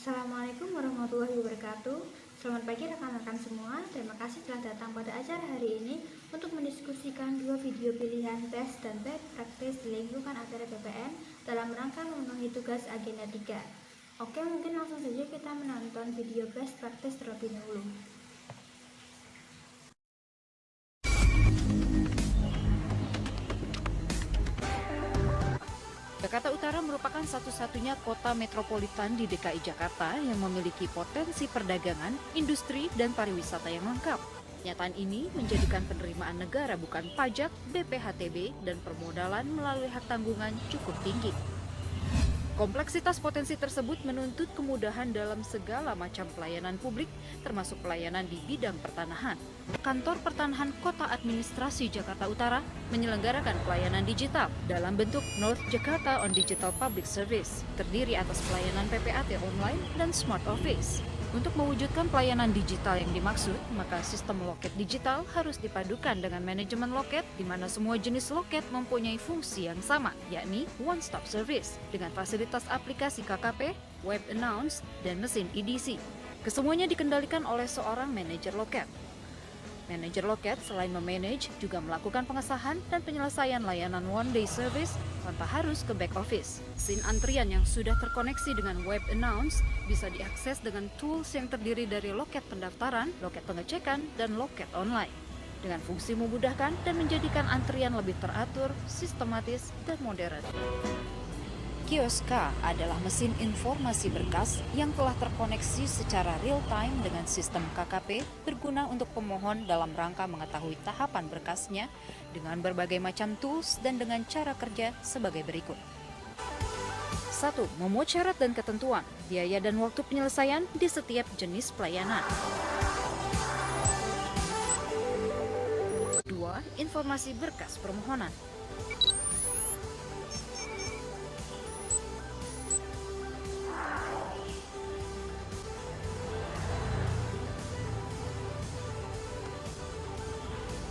Assalamualaikum warahmatullahi wabarakatuh. Selamat pagi rekan-rekan semua. Terima kasih telah datang pada acara hari ini untuk mendiskusikan dua video pilihan tes dan best practice di lingkungan acara BPN dalam rangka memenuhi tugas agenda 3. Oke, mungkin langsung saja kita menonton video best practice terlebih dahulu. Jakarta Utara merupakan satu-satunya kota metropolitan di DKI Jakarta yang memiliki potensi perdagangan, industri, dan pariwisata yang lengkap. Kenyataan ini menjadikan penerimaan negara bukan pajak, BPHTB, dan permodalan melalui hak tanggungan cukup tinggi. Kompleksitas potensi tersebut menuntut kemudahan dalam segala macam pelayanan publik, termasuk pelayanan di bidang pertanahan. Kantor Pertanahan Kota Administrasi Jakarta Utara menyelenggarakan pelayanan digital dalam bentuk North Jakarta on Digital Public Service, terdiri atas pelayanan PPAT online dan Smart Office. Untuk mewujudkan pelayanan digital yang dimaksud, maka sistem loket digital harus dipadukan dengan manajemen loket, di mana semua jenis loket mempunyai fungsi yang sama, yakni one-stop service, dengan fasilitas aplikasi KKP, web announce, dan mesin EDC. Kesemuanya dikendalikan oleh seorang manajer loket. Manajer loket selain memanage juga melakukan pengesahan dan penyelesaian layanan one-day service tanpa harus ke back office. Mesin antrian yang sudah terkoneksi dengan web announce bisa diakses dengan tools yang terdiri dari loket pendaftaran, loket pengecekan, dan loket online. Dengan fungsi memudahkan dan menjadikan antrian lebih teratur, sistematis, dan modern. Kioska adalah mesin informasi berkas yang telah terkoneksi secara real-time dengan sistem KKP berguna untuk pemohon dalam rangka mengetahui tahapan berkasnya dengan berbagai macam tools dan dengan cara kerja sebagai berikut. 1. Memuat syarat dan ketentuan, biaya dan waktu penyelesaian di setiap jenis pelayanan. 2. Informasi berkas permohonan.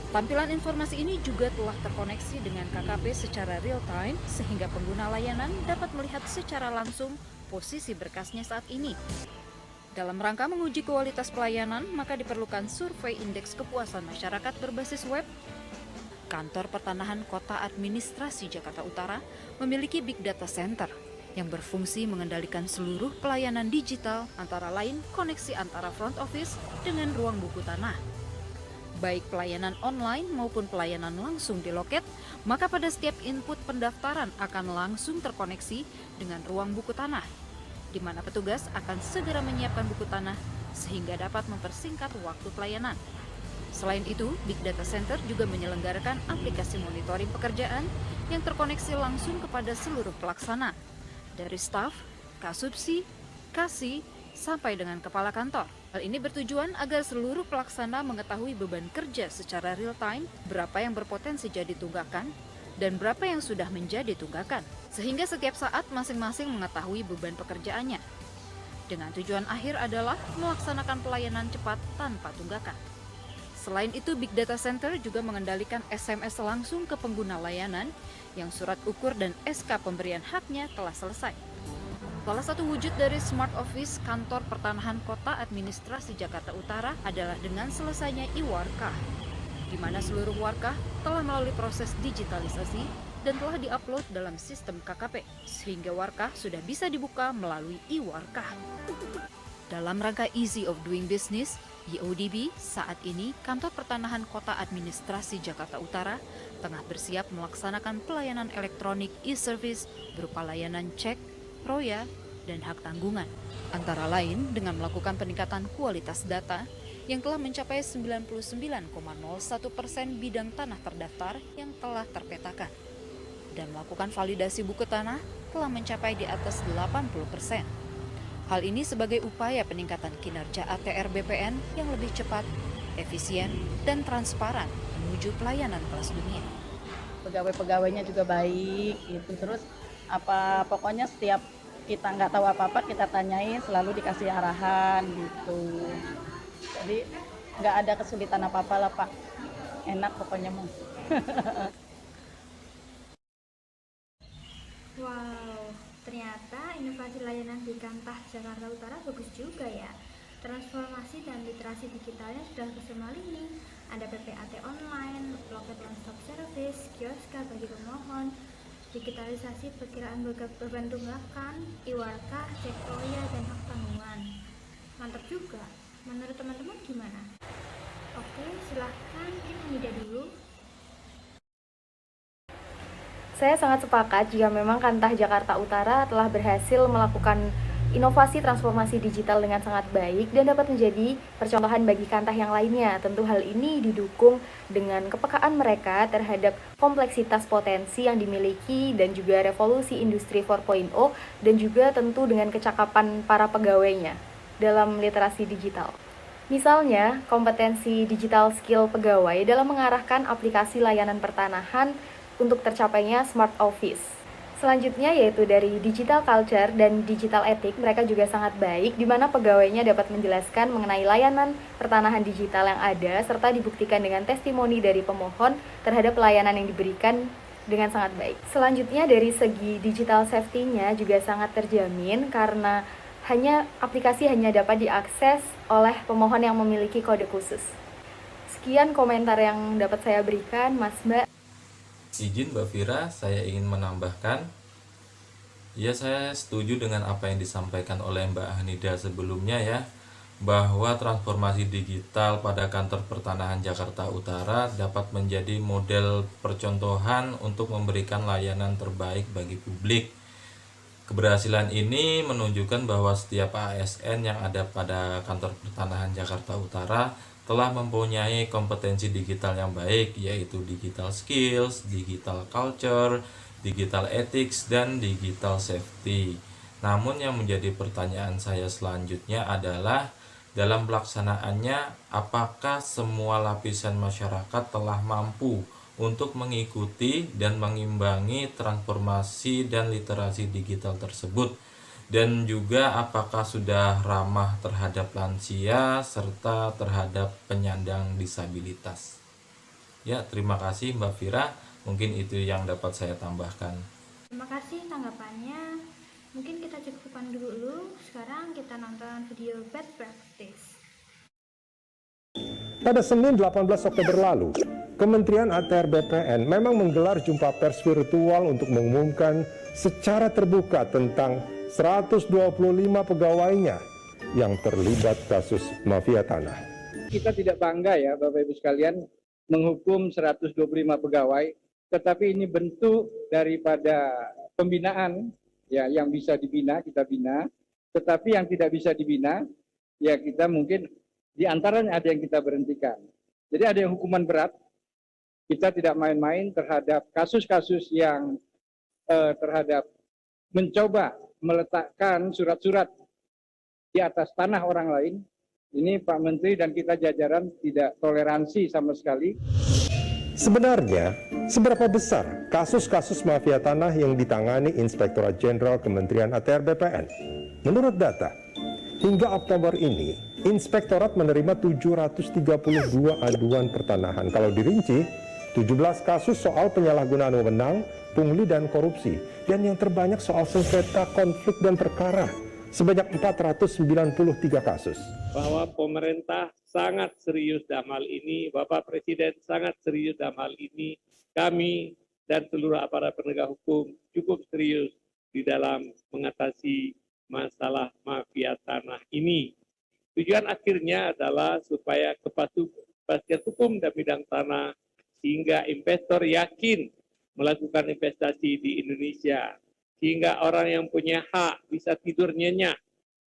Tampilan informasi ini juga telah terkoneksi dengan KKP secara real-time sehingga pengguna layanan dapat melihat secara langsung posisi berkasnya saat ini. Dalam rangka menguji kualitas pelayanan, maka diperlukan survei indeks kepuasan masyarakat berbasis web. Kantor Pertanahan Kota Administrasi Jakarta Utara memiliki Big Data Center yang berfungsi mengendalikan seluruh pelayanan digital, antara lain koneksi antara front office dengan ruang buku tanah. Baik pelayanan online maupun pelayanan langsung di loket, maka pada setiap input pendaftaran akan langsung terkoneksi dengan ruang buku tanah, di mana petugas akan segera menyiapkan buku tanah sehingga dapat mempersingkat waktu pelayanan. Selain itu, Big Data Center juga menyelenggarakan aplikasi monitoring pekerjaan yang terkoneksi langsung kepada seluruh pelaksana, dari staf, kasubsi, kasih, sampai dengan kepala kantor. Hal ini bertujuan agar seluruh pelaksana mengetahui beban kerja secara real-time, berapa yang berpotensi jadi tunggakan, dan berapa yang sudah menjadi tunggakan, sehingga setiap saat masing-masing mengetahui beban pekerjaannya. Dengan tujuan akhir adalah melaksanakan pelayanan cepat tanpa tunggakan. Selain itu, Big Data Center juga mengendalikan SMS langsung ke pengguna layanan yang surat ukur dan SK pemberian haknya telah selesai. Salah satu wujud dari Smart Office Kantor Pertanahan Kota Administrasi Jakarta Utara adalah dengan selesainya e-Warkah, di mana seluruh warkah telah melalui proses digitalisasi dan telah diupload dalam sistem KKP, sehingga warkah sudah bisa dibuka melalui e-Warkah. Dalam rangka Easy of Doing Business, EODB, saat ini Kantor Pertanahan Kota Administrasi Jakarta Utara tengah bersiap melaksanakan pelayanan elektronik e-service berupa layanan cek, proya, dan hak tanggungan. Antara lain dengan melakukan peningkatan kualitas data yang telah mencapai 99,01% bidang tanah terdaftar yang telah terpetakan. Dan melakukan validasi buku tanah telah mencapai di atas 80%. Hal ini sebagai upaya peningkatan kinerja ATR BPN yang lebih cepat, efisien, dan transparan menuju pelayanan kelas dunia. Pegawai-pegawainya juga baik gitu, terus pokoknya setiap kita nggak tahu apa-apa kita tanyain, selalu dikasih arahan gitu, jadi nggak ada kesulitan apa-apa lah Pak, enak pokoknya mah. Wow, Ternyata inovasi layanan di Kantah Jakarta Utara bagus juga ya. Transformasi dan literasi digitalnya sudah bersama lini. Ada PPAT online, loket one-stop service, kioska bagi pemohon, digitalisasi perkiraan beban tunggakan, iwarta, cek roya, dan hak tanggungan. Mantap juga. Menurut teman-teman gimana? Oke, silahkan Kim Hamida dulu. Saya sangat sepakat jika memang Kantah Jakarta Utara telah berhasil melakukan inovasi transformasi digital dengan sangat baik dan dapat menjadi percontohan bagi Kantah yang lainnya. Tentu hal ini didukung dengan kepekaan mereka terhadap kompleksitas potensi yang dimiliki dan juga revolusi industri 4.0 dan juga tentu dengan kecakapan para pegawainya dalam literasi digital. Misalnya, kompetensi digital skill pegawai dalam mengarahkan aplikasi layanan pertanahan untuk tercapainya smart office. Selanjutnya yaitu dari digital culture dan digital ethic, mereka juga sangat baik di mana pegawainya dapat menjelaskan mengenai layanan pertanahan digital yang ada serta dibuktikan dengan testimoni dari pemohon terhadap layanan yang diberikan dengan sangat baik. Selanjutnya dari segi digital safety-nya juga sangat terjamin karena aplikasi hanya dapat diakses oleh pemohon yang memiliki kode khusus. Sekian komentar yang dapat saya berikan, Mas Mbak. Izin Mbak Vira, saya ingin menambahkan. Ya, saya setuju dengan apa yang disampaikan oleh Mbak Hanida sebelumnya ya, bahwa transformasi digital pada kantor pertanahan Jakarta Utara dapat menjadi model percontohan untuk memberikan layanan terbaik bagi publik. Keberhasilan ini menunjukkan bahwa setiap ASN yang ada pada kantor pertanahan Jakarta Utara telah mempunyai kompetensi digital yang baik, yaitu digital skills, digital culture, digital ethics, dan digital safety. Namun yang menjadi pertanyaan saya selanjutnya adalah, dalam pelaksanaannya, apakah semua lapisan masyarakat telah mampu untuk mengikuti dan mengimbangi transformasi dan literasi digital tersebut? Dan juga apakah sudah ramah terhadap lansia serta terhadap penyandang disabilitas? Ya, terima kasih Mbak Vira. Mungkin itu yang dapat saya tambahkan. Terima kasih tanggapannya. Mungkin kita cukupkan dulu. Sekarang kita nonton video best practice. Pada Senin 18 Oktober lalu, Kementerian ATR BPN memang menggelar jumpa pers virtual untuk mengumumkan secara terbuka tentang 125 pegawainya yang terlibat kasus mafia tanah. Kita tidak bangga ya Bapak Ibu sekalian menghukum 125 pegawai, tetapi ini bentuk daripada pembinaan ya, yang bisa dibina kita bina, tetapi yang tidak bisa dibina ya kita mungkin diantaranya ada yang kita berhentikan. Jadi ada yang hukuman berat, kita tidak main-main terhadap kasus-kasus yang terhadap mencoba meletakkan surat-surat di atas tanah orang lain. Ini Pak Menteri dan kita jajaran tidak toleransi sama sekali. Sebenarnya, seberapa besar kasus-kasus mafia tanah yang ditangani Inspektorat Jenderal Kementerian ATR BPN? Menurut data, hingga Oktober ini, Inspektorat menerima 732 aduan pertanahan. Kalau dirinci, 17 kasus soal penyalahgunaan wewenang, pungli dan korupsi, dan yang terbanyak soal sengketa konflik dan perkara, sebanyak 493 kasus. Bahwa pemerintah sangat serius dalam hal ini, Bapak Presiden sangat serius dalam hal ini, kami dan seluruh aparat penegak hukum cukup serius di dalam mengatasi masalah mafia tanah ini. Tujuan akhirnya adalah supaya kepastian hukum dan bidang tanah sehingga investor yakin melakukan investasi di Indonesia, sehingga orang yang punya hak bisa tidur nyenyak,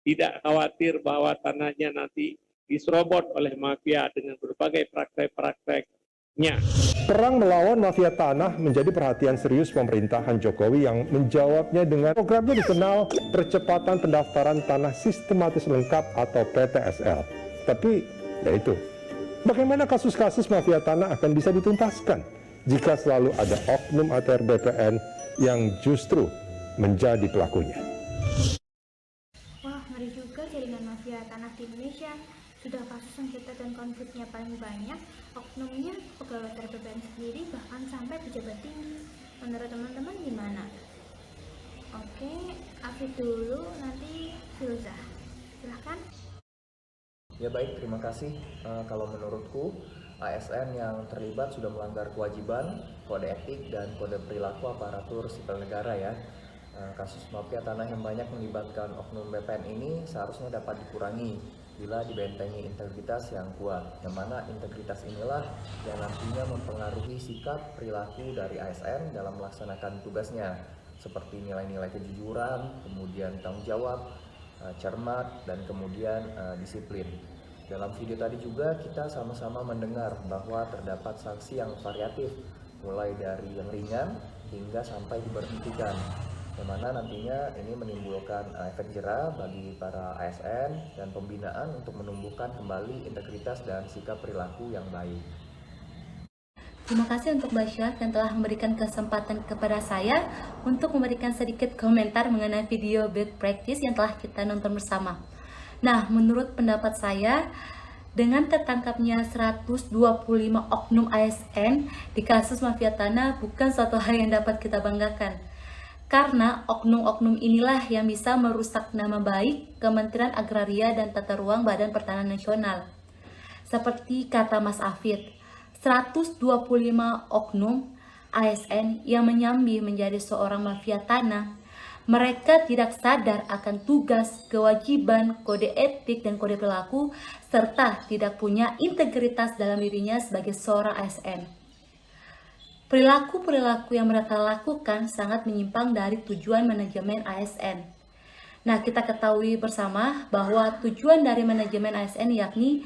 tidak khawatir bahwa tanahnya nanti diserobot oleh mafia dengan berbagai praktek-prakteknya. Perang melawan mafia tanah menjadi perhatian serius pemerintahan Jokowi yang menjawabnya dengan programnya dikenal Percepatan Pendaftaran Tanah Sistematis Lengkap atau PTSL. Tapi, ya itu, bagaimana kasus-kasus mafia tanah akan bisa dituntaskan jika selalu ada oknum ATR BPN yang justru menjadi pelakunya? Wah, ngeri juga jaringan mafia tanah di Indonesia. Sudah kasus sengketa dan konfliknya paling banyak, oknumnya pegawai BPN sendiri bahkan sampai pejabat tinggi. Menurut teman-teman gimana? Oke, Afif dulu, nanti Filza. Silahkan. Ya baik, terima kasih. Kalau menurutku, ASN yang terlibat sudah melanggar kewajiban, kode etik, dan kode perilaku aparatur sipil negara ya. Kasus mafia tanah yang banyak melibatkan oknum BPN ini seharusnya dapat dikurangi bila dibentengi integritas yang kuat, yang mana integritas inilah yang nantinya mempengaruhi sikap perilaku dari ASN dalam melaksanakan tugasnya, seperti nilai-nilai kejujuran, kemudian tanggung jawab, cermat, dan kemudian disiplin. Dalam video tadi juga kita sama-sama mendengar bahwa terdapat sanksi yang variatif, mulai dari yang ringan hingga sampai diberhentikan, yang mana nantinya ini menimbulkan efek jera bagi para ASN dan pembinaan untuk menumbuhkan kembali integritas dan sikap perilaku yang baik. Terima kasih untuk Mbak Syaf yang telah memberikan kesempatan kepada saya untuk memberikan sedikit komentar mengenai video best practice yang telah kita nonton bersama. Nah, menurut pendapat saya, dengan tertangkapnya 125 oknum ASN di kasus mafia tanah bukan suatu hal yang dapat kita banggakan. Karena oknum-oknum inilah yang bisa merusak nama baik Kementerian Agraria dan Tata Ruang Badan Pertanahan Nasional. Seperti kata Mas Afid, 125 oknum ASN yang menyambi menjadi seorang mafia tanah, mereka tidak sadar akan tugas, kewajiban, kode etik, dan kode perilaku, serta tidak punya integritas dalam dirinya sebagai seorang ASN. Perilaku-perilaku yang mereka lakukan sangat menyimpang dari tujuan manajemen ASN. Nah, kita ketahui bersama bahwa tujuan dari manajemen ASN yakni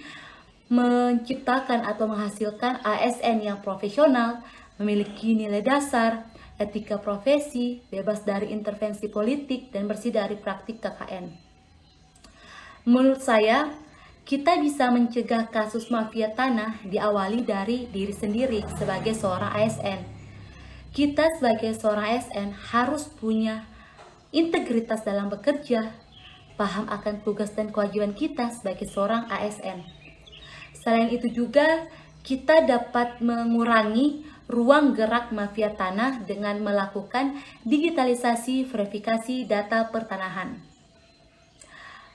menciptakan atau menghasilkan ASN yang profesional, memiliki nilai dasar, etika profesi, bebas dari intervensi politik, dan bersih dari praktik KKN. Menurut saya, kita bisa mencegah kasus mafia tanah diawali dari diri sendiri sebagai seorang ASN. Kita sebagai seorang ASN harus punya integritas dalam bekerja, paham akan tugas dan kewajiban kita sebagai seorang ASN. Selain itu juga, kita dapat mengurangi ruang gerak mafia tanah dengan melakukan digitalisasi verifikasi data pertanahan.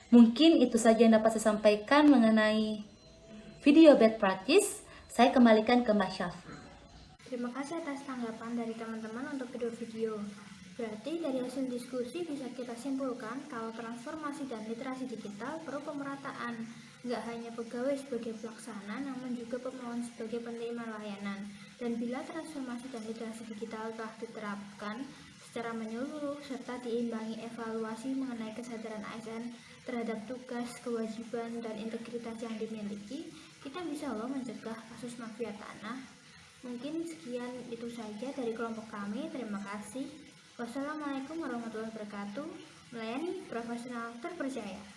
Mungkin itu saja yang dapat saya sampaikan mengenai video best practice. Saya kembalikan ke Mbak Syaf. Terima kasih atas tanggapan dari teman-teman untuk kedua video. Berarti dari hasil diskusi bisa kita simpulkan kalau transformasi dan literasi digital perlu pemerataan. Nggak hanya pegawai sebagai pelaksana, namun juga pemohon sebagai penerima layanan. Dan bila transformasi dan literasi digital telah diterapkan secara menyeluruh serta diimbangi evaluasi mengenai kesadaran ASN terhadap tugas, kewajiban, dan integritas yang dimiliki, kita bisa loh mencegah kasus mafia tanah. Mungkin sekian itu saja dari kelompok kami. Terima kasih. Wassalamualaikum warahmatullahi wabarakatuh. Melayani profesional terpercaya.